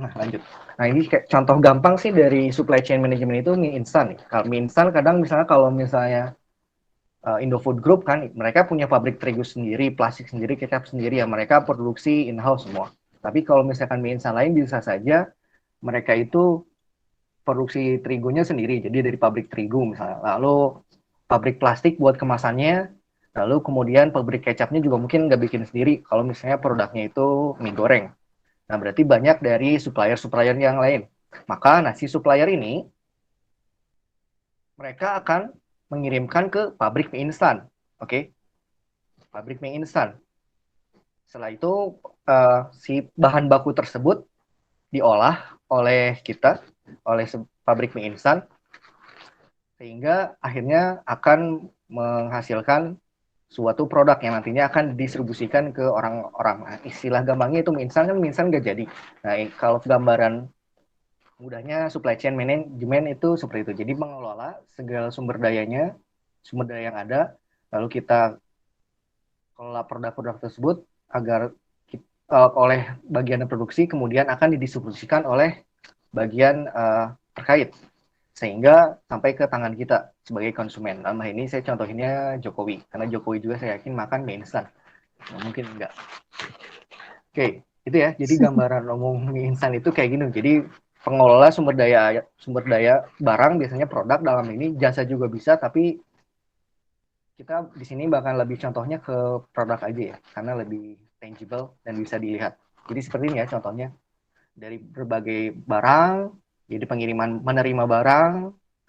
Nah, lanjut. Nah, ini kayak contoh gampang sih dari supply chain management itu mie instan nih. Kalau mie instan kadang misalnya kalau misalnya Indofood Group kan, mereka punya pabrik terigu sendiri, plastik sendiri, kecap sendiri ya, mereka produksi in-house semua. Tapi kalau misalkan mie instan lain bisa saja mereka itu produksi terigunya sendiri, jadi dari pabrik terigu misalnya. Lalu pabrik plastik buat kemasannya, lalu kemudian pabrik kecapnya juga mungkin nggak bikin sendiri kalau misalnya produknya itu mie goreng. Nah, berarti banyak dari supplier-supplier yang lain. Maka nasi supplier ini mereka akan mengirimkan ke pabrik mie instan. Oke, pabrik mie instan. Setelah itu si bahan baku tersebut diolah oleh kita, oleh pabrik mie instan, sehingga akhirnya akan menghasilkan suatu produk yang nantinya akan didistribusikan ke orang-orang. Nah, istilah gampangnya itu mie instan kan mie instan nggak jadi. Nah, kalau gambaran mudahnya supply chain management itu seperti itu. Jadi mengelola segala sumber dayanya, sumber daya yang ada, lalu kita kelola produk-produk tersebut agar oleh bagian produksi kemudian akan didistribusikan oleh bagian terkait sehingga sampai ke tangan kita sebagai konsumen. Nah, ini saya contohinnya Jokowi karena Jokowi juga saya yakin makan mie instan. Nah, mungkin enggak. Oke, itu ya. Jadi gambaran umum mie instan itu kayak gini. Jadi pengelola sumber daya barang biasanya produk dalam ini jasa juga bisa, tapi kita di sini bahkan lebih contohnya ke produk aja ya, karena lebih tangible dan bisa dilihat. Jadi seperti ini ya contohnya dari berbagai barang, jadi pengiriman menerima barang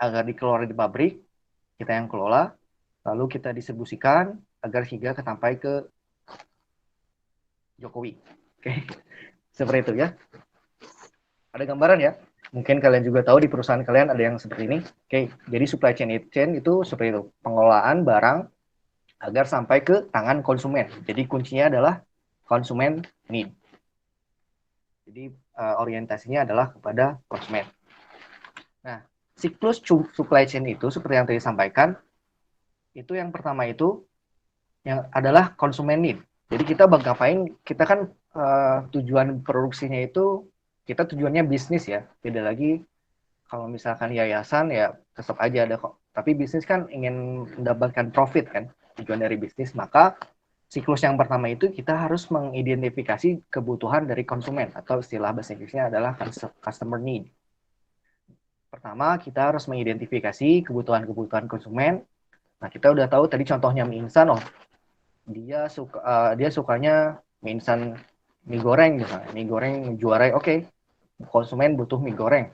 agar dikeluarkan di pabrik, kita yang kelola, lalu kita distribusikan agar hingga sampai ke Jokowi. Oke, seperti itu ya. Ada gambaran ya? Mungkin kalian juga tahu di perusahaan kalian ada yang seperti ini. Oke, jadi supply chain itu seperti itu, pengelolaan barang agar sampai ke tangan konsumen. Jadi kuncinya adalah konsumen need. Jadi orientasinya adalah kepada konsumen. Nah, siklus supply chain itu seperti yang tadi disampaikan, itu yang pertama itu yang adalah konsumen need. Jadi kita ngapain? Kita kan tujuan produksinya itu kita tujuannya bisnis ya. Beda lagi kalau misalkan yayasan ya tetap aja ada kok. Tapi bisnis kan ingin mendapatkan profit kan, tujuan dari bisnis. Maka siklus yang pertama itu kita harus mengidentifikasi kebutuhan dari konsumen atau istilah bahasa Inggrisnya adalah customer need. Pertama, kita harus mengidentifikasi kebutuhan-kebutuhan konsumen. Nah, kita udah tahu tadi contohnya mie instan, oh dia sukanya mie instan mie goreng misalnya, mie goreng juara, oke, konsumen butuh mie goreng.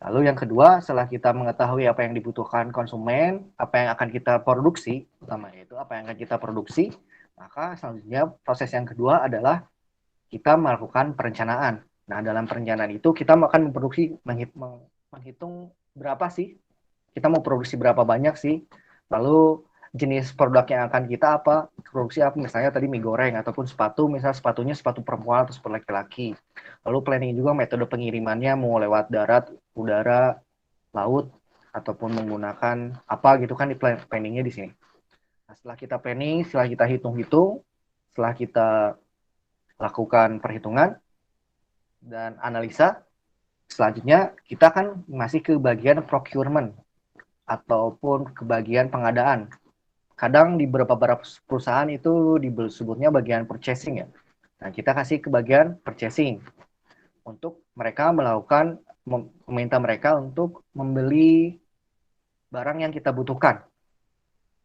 Lalu yang kedua, setelah kita mengetahui apa yang dibutuhkan konsumen, apa yang akan kita produksi, utama itu apa yang akan kita produksi, maka selanjutnya proses yang kedua adalah kita melakukan perencanaan. Nah, dalam perencanaan itu kita akan memproduksi, menghitung berapa sih, kita mau produksi berapa banyak sih, lalu jenis produk yang akan kita apa, produksi apa, misalnya tadi mie goreng, ataupun sepatu, misalnya sepatunya sepatu perempuan atau sepatu laki-laki. Lalu planning juga metode pengirimannya, mau lewat darat, udara, laut, ataupun menggunakan apa gitu kan di planningnya di sini. Nah, setelah kita planning, setelah kita hitung-hitung, setelah kita lakukan perhitungan dan analisa, selanjutnya kita akan masih ke bagian procurement ataupun ke bagian pengadaan. Kadang di beberapa perusahaan itu disebutnya bagian purchasing ya. Nah, kita kasih ke bagian purchasing untuk mereka melakukan meminta mereka untuk membeli barang yang kita butuhkan,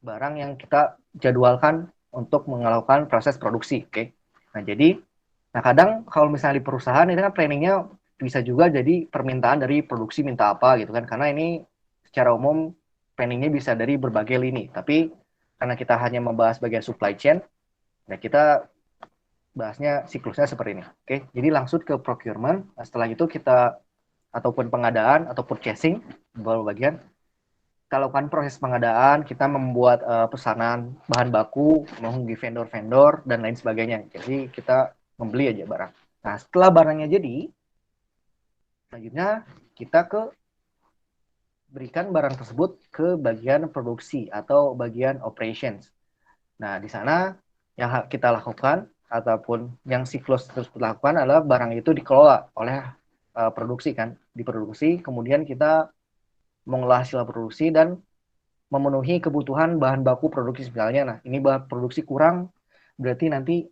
barang yang kita jadwalkan untuk melakukan proses produksi. Oke. Nah, jadi kadang kalau misalnya di perusahaan ini kan planningnya bisa juga jadi permintaan dari produksi minta apa gitu kan, karena ini secara umum planningnya bisa dari berbagai lini, tapi karena kita hanya membahas bagian supply chain, nah kita bahasnya siklusnya seperti ini. Oke, jadi langsung ke procurement. Nah, setelah itu kita ataupun pengadaan atau purchasing beberapa bagian. Kita lakukan proses pengadaan, kita membuat pesanan bahan baku, menghubungi vendor-vendor dan lain sebagainya. Jadi kita membeli aja barang. Nah, setelah barangnya jadi, selanjutnya kita berikan barang tersebut ke bagian produksi atau bagian operations. Nah, di sana yang kita lakukan ataupun yang siklus tersebut lakukan adalah barang itu dikelola oleh produksi kan, diproduksi, kemudian kita mengolah hasil produksi dan memenuhi kebutuhan bahan baku produksi misalnya. Nah, ini bahan produksi kurang, berarti nanti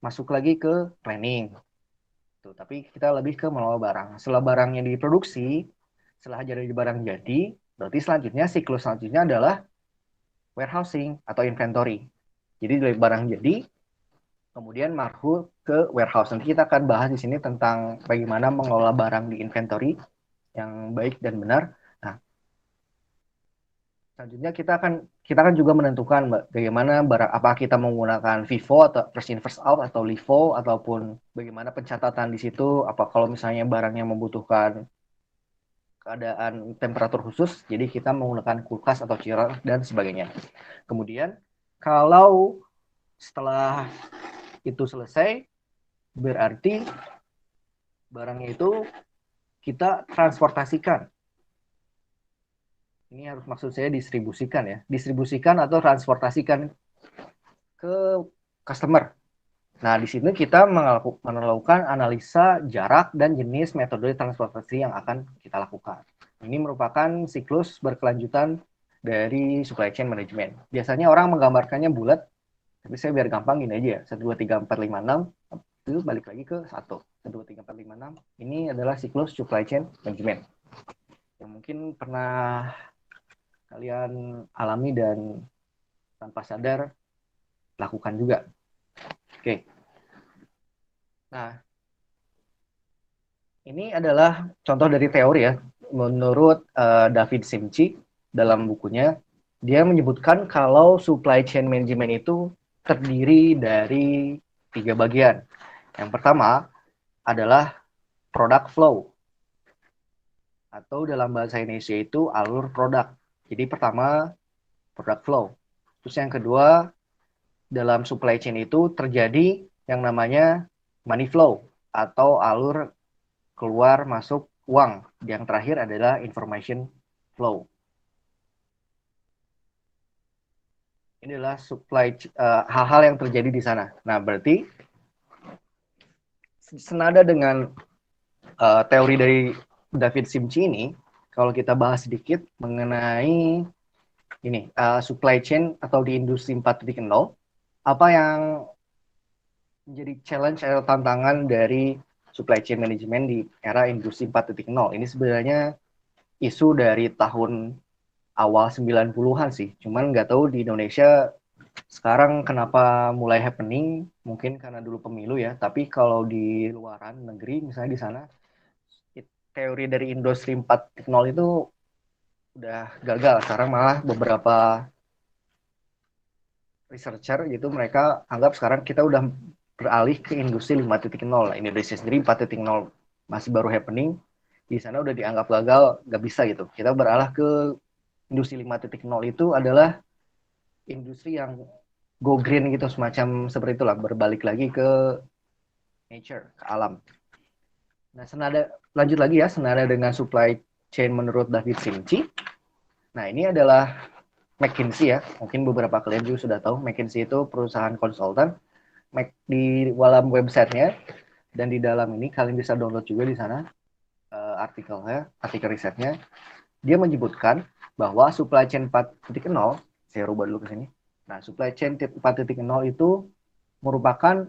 masuk lagi ke planning. Tuh, tapi kita lebih ke mengolah barang. Setelah barangnya diproduksi, setelah jadi barang jadi, berarti selanjutnya siklus selanjutnya adalah warehousing atau inventory. Jadi dari barang jadi, kemudian masuk ke warehouse. Nanti kita akan bahas di sini tentang bagaimana mengelola barang di inventory yang baik dan benar. Nah, selanjutnya kita kan juga menentukan bagaimana barang apa kita menggunakan FIFO atau first in first out atau LIFO ataupun bagaimana pencatatan di situ. Apa kalau misalnya barangnya membutuhkan keadaan temperatur khusus, jadi kita menggunakan kulkas atau chiller dan sebagainya. Kemudian kalau setelah itu selesai, berarti barangnya itu kita transportasikan. Ini harus maksud saya distribusikan ya. Distribusikan atau transportasikan ke customer. Nah, di sini kita melakukan analisa jarak dan jenis metode transportasi yang akan kita lakukan. Ini merupakan siklus berkelanjutan dari supply chain management. Biasanya orang menggambarkannya bulat, tapi saya biar gampang gini aja ya. 1, 2, 3, 4, 5, 6, itu balik lagi ke 1. 1, 2, 3, 4, 5, 6. Ini adalah siklus supply chain management. Yang mungkin pernah kalian alami dan tanpa sadar lakukan juga. Oke. Nah, ini adalah contoh dari teori ya. Menurut David Simchi dalam bukunya, dia menyebutkan kalau supply chain management itu terdiri dari 3 bagian. Yang pertama adalah product flow, atau dalam bahasa Indonesia itu alur produk. Jadi pertama product flow. Terus yang kedua, dalam supply chain itu terjadi yang namanya money flow atau alur keluar masuk uang. Yang terakhir adalah information flow. Ini adalah hal-hal yang terjadi di sana. Nah, berarti senada dengan teori dari David Simchi ini, kalau kita bahas sedikit mengenai ini supply chain atau di industri 4.0, apa yang menjadi challenge atau tantangan dari supply chain management di era industri 4.0. Ini sebenarnya isu dari tahun awal 90-an sih. Cuman nggak tahu di Indonesia sekarang kenapa mulai happening, mungkin karena dulu pemilu ya. Tapi kalau di luaran negeri, misalnya di sana, teori dari industri 4.0 itu udah gagal. Sekarang malah beberapa researcher gitu mereka anggap sekarang kita udah beralih ke industri 5.0. Indonesia sendiri 4.0 masih baru happening, di sana udah dianggap gagal, nggak bisa gitu. Kita beralih ke industri 5.0 itu adalah industri yang go green gitu, semacam seperti itulah, berbalik lagi ke nature, ke alam. Nah, lanjut lagi ya, senada dengan supply chain menurut David Simchi. Nah, ini adalah McKinsey ya, mungkin beberapa kalian juga sudah tahu, McKinsey itu perusahaan konsultan. Di dalam websitenya dan di dalam ini kalian bisa download juga di sana artikel risetnya. Dia menyebutkan bahwa supply chain 4.0, saya rubah dulu ke sini. Nah, supply chain 4.0 itu merupakan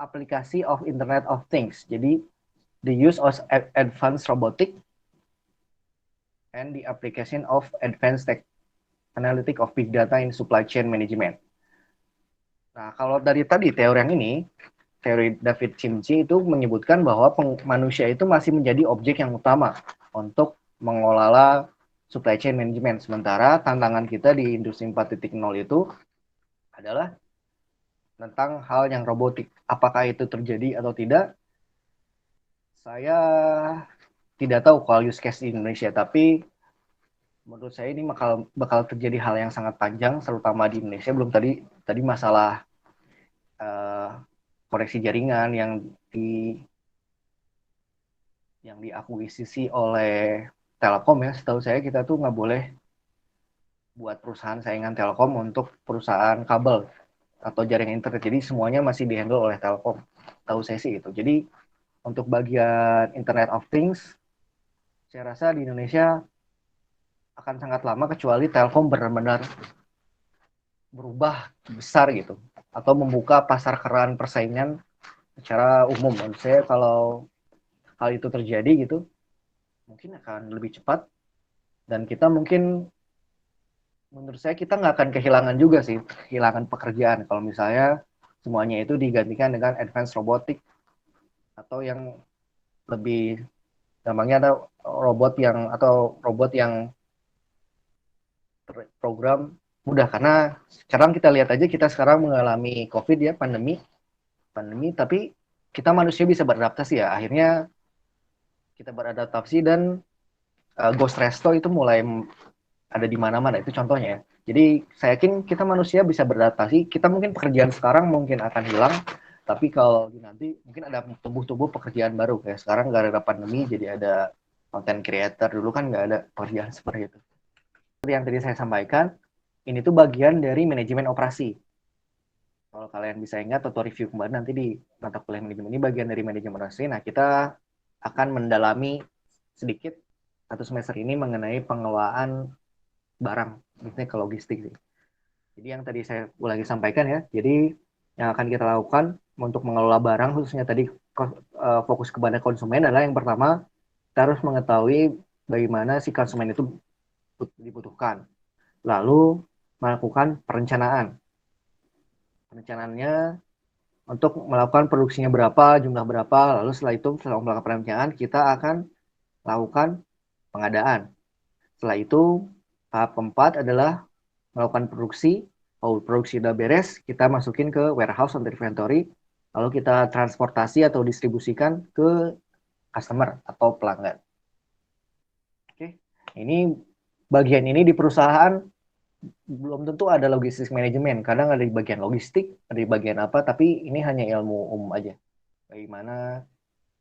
aplikasi of Internet of Things. Jadi, the use of advanced robotic and the application of advanced analytic of big data in supply chain management. Nah, kalau dari tadi teori yang ini, teori David Simchi itu menyebutkan bahwa manusia itu masih menjadi objek yang utama untuk mengelola supply chain management. Sementara tantangan kita di industri 4.0 itu adalah tentang hal yang robotik. Apakah itu terjadi atau tidak? Saya tidak tahu kalau use case di Indonesia, tapi menurut saya ini bakal terjadi hal yang sangat panjang, terutama di Indonesia. Belum tadi masalah koneksi jaringan yang diakuisisi oleh Telkom ya. Setahu saya kita tuh nggak boleh buat perusahaan saingan Telkom untuk perusahaan kabel atau jaringan internet. Jadi semuanya masih dihandle oleh Telkom. Tahu saya sih gitu. Jadi untuk bagian Internet of Things, saya rasa di Indonesia akan sangat lama kecuali Telkom benar-benar berubah besar gitu atau membuka pasar keran persaingan secara umum. Menurut saya kalau hal itu terjadi gitu mungkin akan lebih cepat dan kita mungkin menurut saya kita nggak akan kehilangan juga sih kehilangan pekerjaan kalau misalnya semuanya itu digantikan dengan advanced robotic atau yang lebih gampangnya ada robot yang program mudah karena sekarang kita lihat aja kita sekarang mengalami COVID ya pandemi tapi kita manusia bisa beradaptasi ya akhirnya kita beradaptasi dan Ghost Resto itu mulai ada di mana-mana itu contohnya ya. Jadi saya yakin kita manusia bisa beradaptasi. Kita mungkin pekerjaan sekarang mungkin akan hilang, tapi kalau nanti mungkin ada tumbuh-tumbuh pekerjaan baru kayak sekarang nggak ada pandemi, jadi ada content creator dulu kan nggak ada pekerjaan seperti itu. Seperti yang tadi saya sampaikan, ini tuh bagian dari manajemen operasi. Kalau kalian bisa ingat atau review kemarin nanti di mata kuliah manajemen ini bagian dari manajemen operasi. Nah kita akan mendalami sedikit satu semester ini mengenai pengelolaan barang, misalnya ke logistik sih. Jadi yang tadi saya ulangi sampaikan ya, jadi yang akan kita lakukan untuk mengelola barang khususnya tadi fokus kepada konsumen adalah yang pertama kita harus mengetahui bagaimana si konsumen itu dibutuhkan. Lalu melakukan perencanaannya untuk melakukan produksinya berapa, jumlah berapa, lalu setelah itu setelah melakukan perencanaan kita akan lakukan pengadaan. Setelah itu tahap keempat adalah melakukan produksi. Kalau produksi udah beres, kita masukin ke warehouse atau inventory, lalu kita transportasi atau distribusikan ke customer atau pelanggan. Oke, ini bagian ini di perusahaan belum tentu ada logistik manajemen. Kadang ada di bagian logistik, ada di bagian apa, tapi ini hanya ilmu umum aja. Bagaimana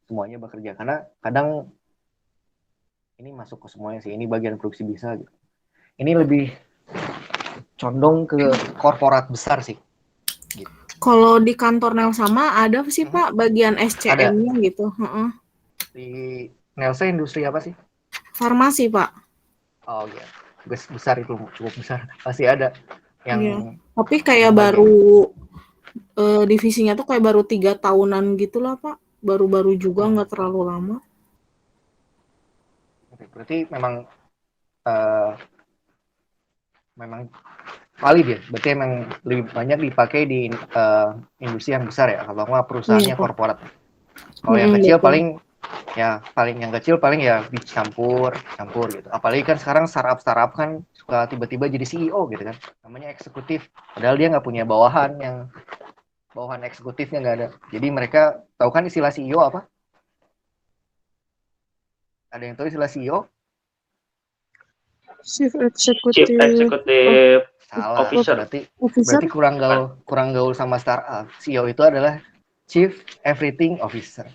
semuanya bekerja. Karena kadang ini masuk ke semuanya sih. Ini bagian produksi bisa gitu. Ini lebih condong ke korporat besar sih. Gitu. Kalau di kantor Nelsama ada sih Pak bagian SCM-nya gitu. Di Nelsa industri apa sih? Farmasi Pak. Oh iya, besar itu cukup besar. Pasti ada yang. Iya. Tapi kayak baru divisinya tuh kayak baru 3 tahunan gitu lah Pak. Baru-baru juga nggak terlalu lama. Berarti memang valid ya. Berarti emang lebih banyak dipakai di industri yang besar ya. Kalau nggak perusahaannya korporat. Kalau yang kecil paling yang kecil paling ya dicampur gitu. Apalagi kan sekarang startup kan suka tiba-tiba jadi CEO gitu kan. Namanya eksekutif. Padahal dia nggak punya bawahan eksekutifnya nggak ada. Jadi mereka tahu kan istilah CEO apa? Ada yang tahu istilah CEO? Chief Executive Salah. Berarti kurang gaul sama startup. CEO itu adalah Chief Everything Officer.